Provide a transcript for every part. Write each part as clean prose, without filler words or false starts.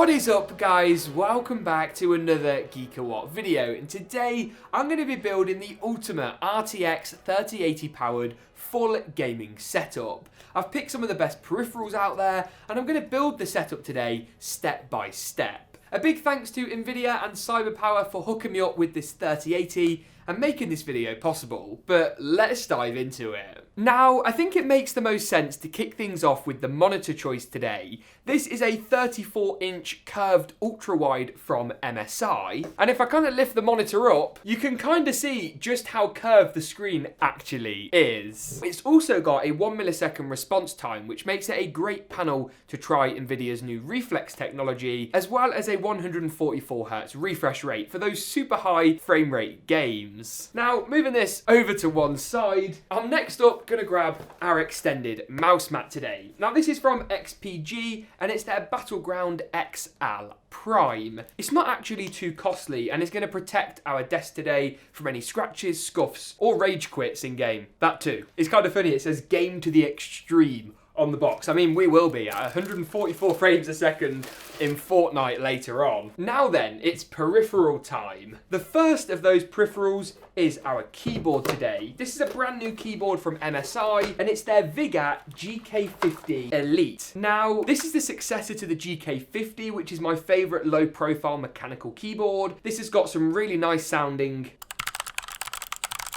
What is up, guys? Welcome back to another GeekaWhat video, and today I'm going to be building the ultimate RTX 3080 powered full gaming setup. I've picked some of the best peripherals out there and I'm going to build the setup today step by step. A big thanks to Nvidia and CyberPower for hooking me up with this 3080 and making this video possible, but let's dive into it. Now, I think it makes the most sense to kick things off with the monitor choice today. This is a 34-inch curved ultrawide from MSI, and if I kind of lift the monitor up, you can kind of see just how curved the screen actually is. It's also got a 1 millisecond response time, which makes it a great panel to try Nvidia's new reflex technology, as well as a 144Hz refresh rate for those super high frame rate games. Now, moving this over to one side, I'm next up going to grab our extended mouse mat today. Now, this is from XPG and it's their Battleground XL Prime. It's not actually too costly and it's going to protect our desk today from any scratches, scuffs or rage quits in game. That too. It's kind of funny, it says game to the extreme on the box. I mean, we will be at 144 frames a second in Fortnite later on. Now then, it's peripheral time. The first of those peripherals is our keyboard today. This is a brand new keyboard from MSI and it's their Vigat GK50 Elite. Now, this is the successor to the GK50, which is my favorite low profile mechanical keyboard. This has got some really nice sounding,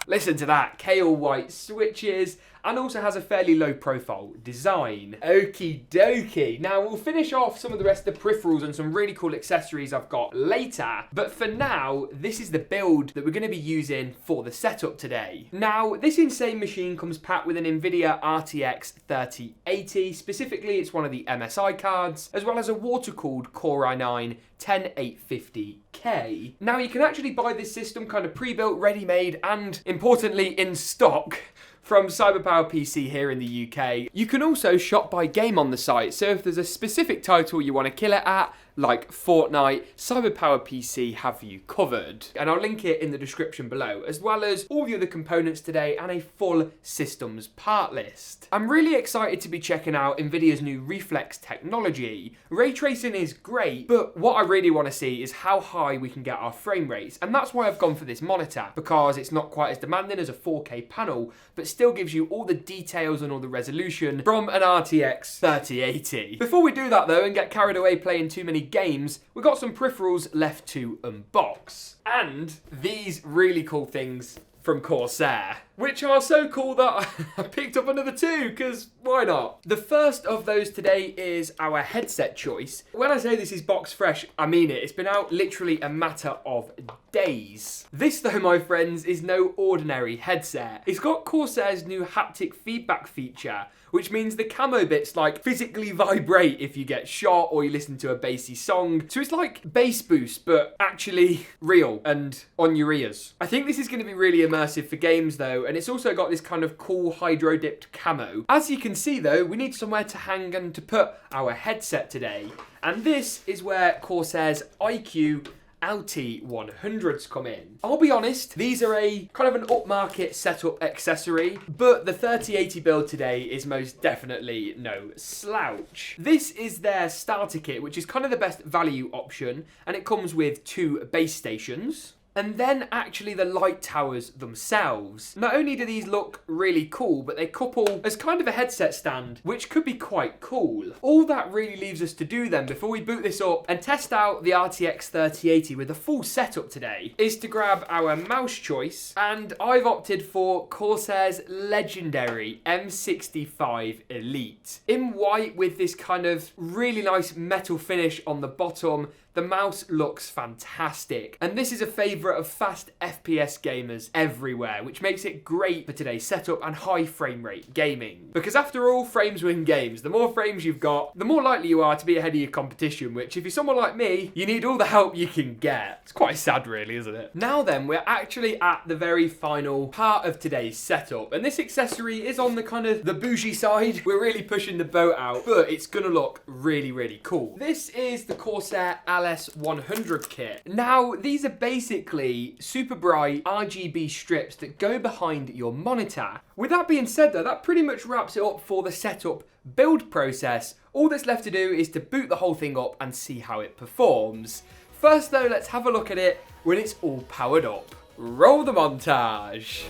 listen to that, kale white switches, and also has a fairly low profile design. Okie dokie. Now we'll finish off some of the rest of the peripherals and some really cool accessories I've got later. But for now, this is the build that we're going to be using for the setup today. Now, this insane machine comes packed with an Nvidia RTX 3080. Specifically, it's one of the MSI cards, as well as a water-cooled Core i9 10850K. Now, you can actually buy this system kind of pre-built, ready-made, and importantly, in stock from CyberPower PC here in the UK. You can also shop by game on the site, so if there's a specific title you want to kill it at, like Fortnite, CyberPower PC have you covered. And I'll link it in the description below, as well as all the other components today and a full systems part list. I'm really excited to be checking out Nvidia's new reflex technology. Ray tracing is great, but what I really want to see is how high we can get our frame rates. And that's why I've gone for this monitor, because it's not quite as demanding as a 4K panel, but still gives you all the details and all the resolution from an RTX 3080. Before we do that though, and get carried away playing too many games, we've got some peripherals left to unbox. And these really cool things from Corsair, which are so cool that I picked up another two, because why not? The first of those today is our headset choice. When I say this is box fresh, I mean it. It's been out literally a matter of days. This though, my friends, is no ordinary headset. It's got Corsair's new haptic feedback feature, which means the camo bits like physically vibrate if you get shot or you listen to a bassy song. So it's like bass boost, but actually real and on your ears. I think this is going to be really immersive for games though, and it's also got this kind of cool hydro dipped camo. As you can see though, we need somewhere to hang and to put our headset today. And this is where Corsair's IQ LT100s come in. I'll be honest, these are a kind of an upmarket setup accessory, but the 3080 build today is most definitely no slouch. This is their starter kit, which is kind of the best value option, and it comes with 2 base stations. And then actually the light towers themselves. Not only do these look really cool, but they couple as kind of a headset stand, which could be quite cool. All that really leaves us to do then, before we boot this up and test out the RTX 3080 with a full setup today, is to grab our mouse choice. And I've opted for Corsair's legendary M65 Elite. In white with this kind of really nice metal finish on the bottom. The mouse looks fantastic, and this is a favourite of fast FPS gamers everywhere, which makes it great for today's setup and high frame rate gaming. Because after all, frames win games. The more frames you've got, the more likely you are to be ahead of your competition, which if you're someone like me, you need all the help you can get. It's quite sad really, isn't it? Now then, we're actually at the very final part of today's setup, and this accessory is on the kind of the bougie side. We're really pushing the boat out, but it's gonna look really, really cool. This is the Corsair LS100 kit. Now, these are basically super bright RGB strips that go behind your monitor. With that being said though, that pretty much wraps it up for the setup build process. All that's left to do is to boot the whole thing up and see how it performs. First though, let's have a look at it when it's all powered up. Roll the montage.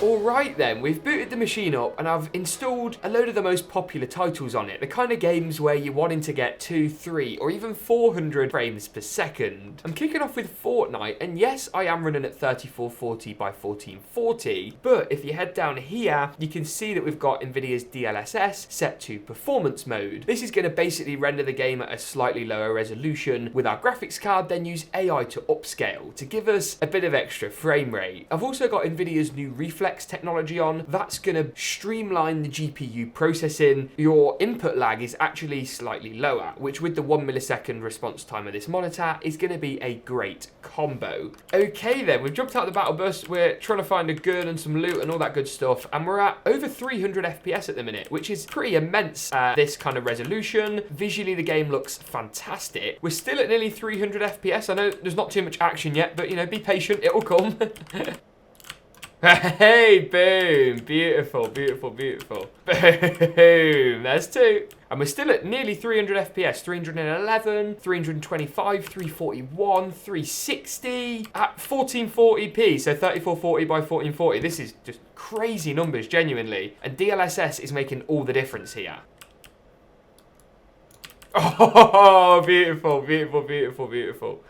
Alright then, we've booted the machine up and I've installed a load of the most popular titles on it. The kind of games where you're wanting to get 2, 3 or even 400 frames per second. I'm kicking off with Fortnite, and yes, I am running at 3440 by 1440, but if you head down here, you can see that we've got NVIDIA's DLSS set to performance mode. This is going to basically render the game at a slightly lower resolution with our graphics card, then use AI to upscale to give us a bit of extra frame rate. I've also got NVIDIA's new Reflex technology on. That's going to streamline the GPU processing. Your input lag is actually slightly lower, which with the 1 millisecond response time of this monitor is going to be a great combo. Okay then, we've jumped out of the battle bus. We're trying to find a gun and some loot and all that good stuff, and we're at over 300 FPS at the minute, which is pretty immense at this kind of resolution. Visually, the game looks fantastic. We're still at nearly 300 FPS. I know there's not too much action yet, but you know, be patient, it'll come. Hey, boom. Beautiful, beautiful, beautiful. Boom. There's 2. And we're still at nearly 300 FPS. 311, 325, 341, 360 at 1440p. So 3440 by 1440. This is just crazy numbers, genuinely. And DLSS is making all the difference here. Oh, beautiful, beautiful, beautiful, beautiful.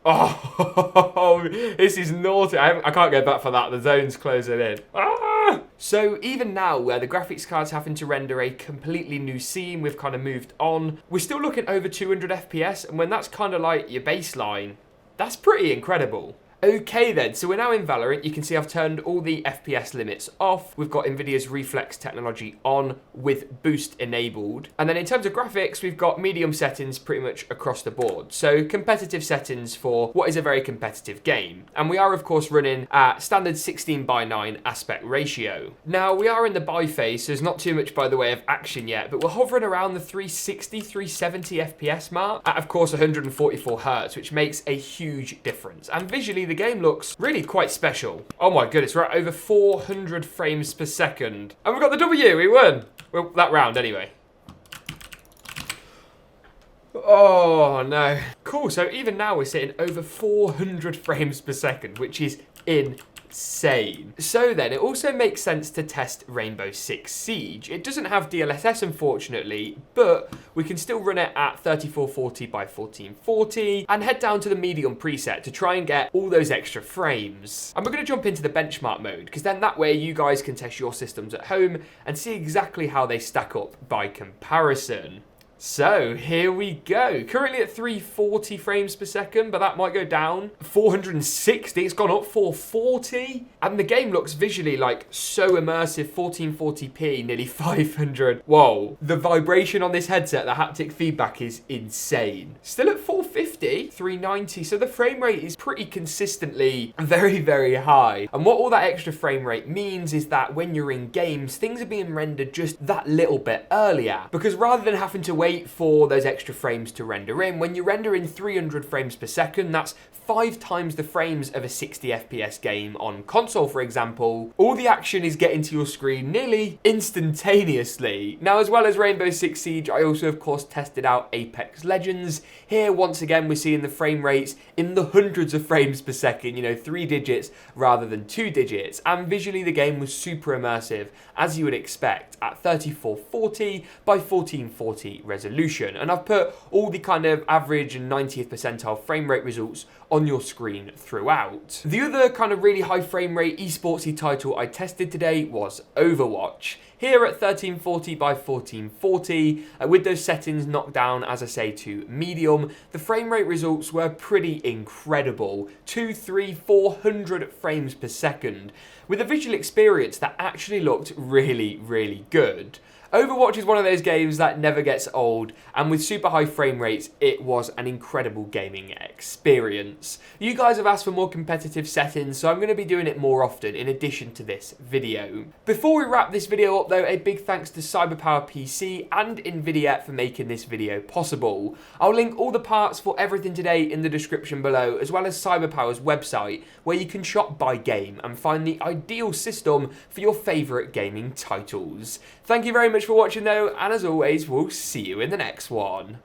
Oh, this is naughty. I can't go back for that. The zone's closing in. Ah! So even now, where the graphics card's having to render a completely new scene, we've kind of moved on. We're still looking over 200 FPS, and when that's kind of like your baseline, that's pretty incredible. Okay then, so we're now in Valorant. You can see I've turned all the FPS limits off. We've got NVIDIA's Reflex technology on with boost enabled. And then in terms of graphics, we've got medium settings pretty much across the board. So competitive settings for what is a very competitive game. And we are of course running at standard 16:9 aspect ratio. Now we are in the buy phase, so there's not too much by the way of action yet, but we're hovering around the 360, 370 FPS mark at of course 144 Hertz, which makes a huge difference. And visually, the game looks really quite special. Oh my goodness, we're at over 400 frames per second. And we've got the W, we won. Well, that round anyway. Oh no. Cool, so even now we're sitting over 400 frames per second, which is insane. So then, it also makes sense to test Rainbow Six Siege. It doesn't have DLSS, unfortunately, but we can still run it at 3440 by 1440 and head down to the medium preset to try and get all those extra frames. And we're going to jump into the benchmark mode, because then that way you guys can test your systems at home and see exactly how they stack up by comparison. So here we go. Currently at 340 frames per second, but that might go down. 460, it's gone up 440. And the game looks visually like so immersive, 1440p, nearly 500. Whoa, the vibration on this headset, the haptic feedback is insane. Still at 450, 390, so the frame rate is pretty consistently very, very high. And what all that extra frame rate means is that when you're in games, things are being rendered just that little bit earlier. Because rather than having to wait for those extra frames to render in, when you render in 300 frames per second, that's 5 times the frames of a 60 FPS game on console, for example. All the action is getting to your screen nearly instantaneously. Now, as well as Rainbow Six Siege, I also, of course, tested out Apex Legends. Here, once again, we're seeing the frame rates in the hundreds of frames per second, you know, 3 digits rather than 2 digits. And visually, the game was super immersive, as you would expect, at 3440 by 1440 resolution. And I've put all the kind of average and 90th percentile frame rate results on your screen throughout. The other kind of really high frame rate esportsy title I tested today was Overwatch. Here at 1340 by 1440, with those settings knocked down, as I say, to medium, the frame rate results were pretty incredible. 200, 300, 400 frames per second, with a visual experience that actually looked really, really good. Overwatch is one of those games that never gets old, and with super high frame rates, it was an incredible gaming experience. You guys have asked for more competitive settings, so I'm going to be doing it more often in addition to this video. Before we wrap this video up though, a big thanks to CyberPower PC and Nvidia for making this video possible. I'll link all the parts for everything today in the description below, as well as CyberPower's website, where you can shop by game and find the ideal system for your favourite gaming titles. Thank you very much for watching though, and as always, we'll see you in the next one.